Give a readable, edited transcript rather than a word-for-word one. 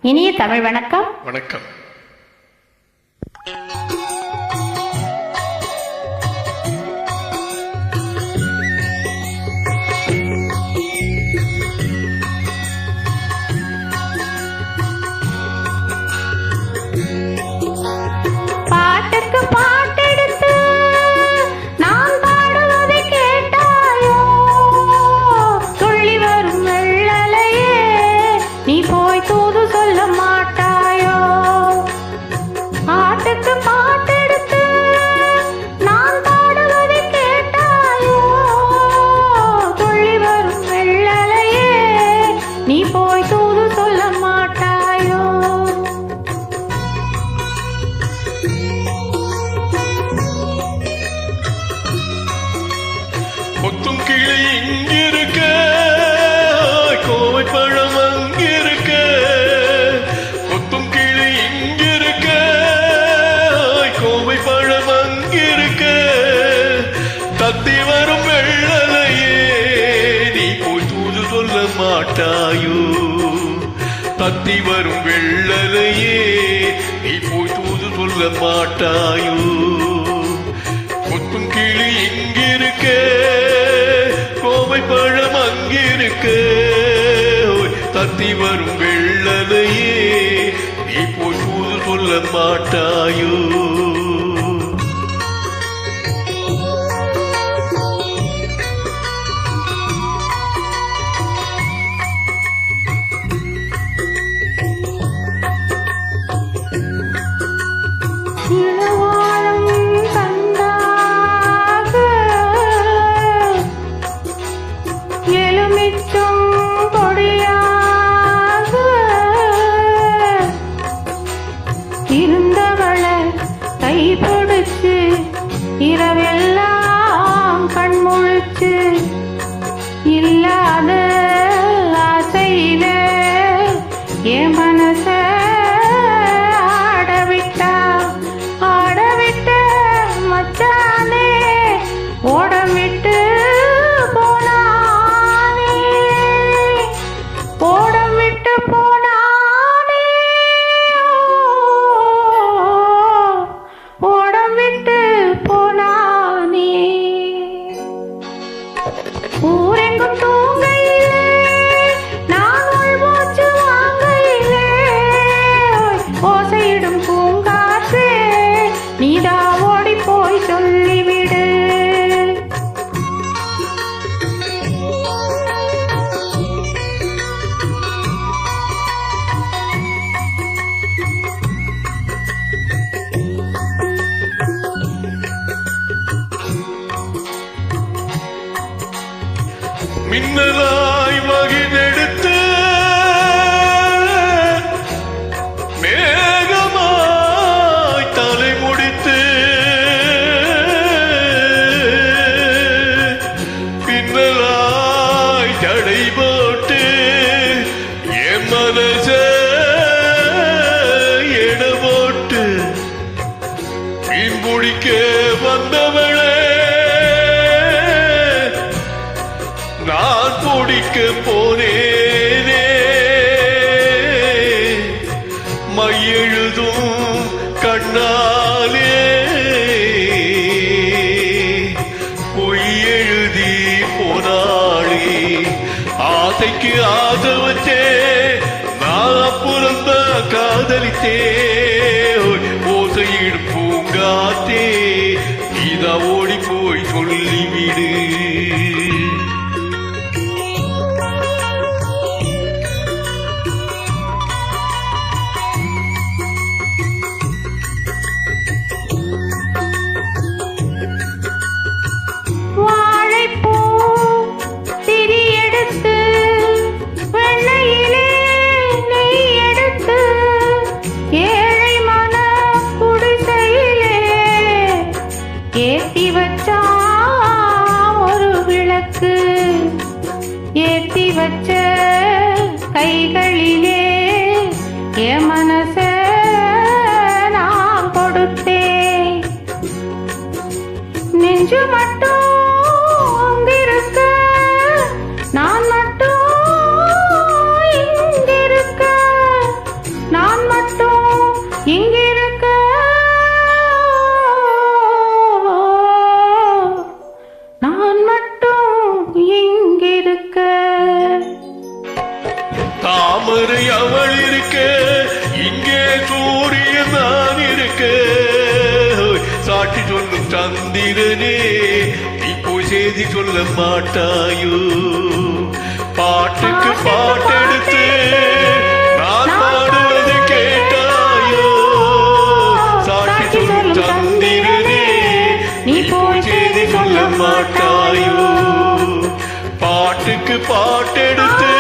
இனிய தமிழ் வணக்கம். வணக்கம். பாட்டுக்கு பாட்டெடுத்து நான் பாடுவதை கேட்டாயோ? துள்ளி வரும் வெள்ளலையே நீ போய் தூது சொல்ல மாட்டாயோ? பாட்டுக்கு பாட்டெடுத்து நான் பாடுவதை கேட்டாயோ? துள்ளி வரும் வெள்ளலையே நீ போய் தூது சொல்ல மாட்டாயோ? கொத்தும் கிளி இங்கிருக்க, கோவை பழம் அங்கிருக்க. கொத்தும் கிளி இங்கிருக்க, கோவை பழம் அங்கிருக்க. தத்தி வரும் வெள்ளலையே நீ போய் தூது சொல்ல மாட்டாயோ? தத்தி வரும் வெள்ளலையே நீ போய் தூது சொல்ல மாட்டாயோ? கொத்தும் கிளி இங்கிருக்க, கோவை பழம் அங்கிருக்க. தத்தி வரும் வெள்ளலையே நீ போய் தூது சொல்ல மாட்டாயோ? இளவானம் தந்தாக எலுமிச்சம் கொடியாக இருந்தவளை கைப்பிடிச்சு இரவெல்லாம் கண்முழிச்சு இல்லாத ஆசையில என் மனச ஆடவிட்ட மச்சானே ஓடமிட்டு போனானே, ஓடமிட்டு போனானே, ஓடமிட்டு போனானே. ஊரெங்கும் தூங்கையிலே நான் உள்மூச்சு வாங்கையிலே ஓசையிடும் பூங்காற்றே நீதா ஓடி போய் சொல்லிவிடு. மின்னலாய் வகிதெடுத்து மேகமாய் தலை முடித்து பின்னலாய் தடை போட்டு என் மனச எட போட்டு மீன் பிடிக்க வந்தவளே நான் பிடிக்க போனேனே. மையெழுதும் கண்ணாலே பொய் எழுதி போனாளே. ஆசைக்கு ஆசை வச்சே நான் அப்புறம்தான் காதலித்தே. ஓசையிடும் பூங்காத்தே நீதா ஓடி போய் சொல்லிவிடு. வாழைப்பூ திரி எடுத்து வெண்ணையிலே நெய் எடுத்து ஏழை மன குடிசையிலே ஏத்தி வச்சா ஒரு விளக்கு. ஏத்தி வச்ச கைகளிலே என் மனச நான் கொடுத்தேன். நெஞ்சு மட்டும் அங்கிருக்க நான் மட்டும் இங்கிருக்க தாமரை அவள் இருக்க, இங்கே சூரியன் நான் இருக்க. சாட்சி சொல்லும் சந்திரனே, நீ போய் செய்தி சொல்ல மாட்டாயோ? பாட்டுக்கு பாட்டெடுத்து நான் பாடுவது கேட்டாயோ? சாட்சி சொல்லும் சந்திரனே, நீ போய் செய்தி சொல்ல மாட்டாயோ? பாட்டுக்கு பாட்டெடுத்து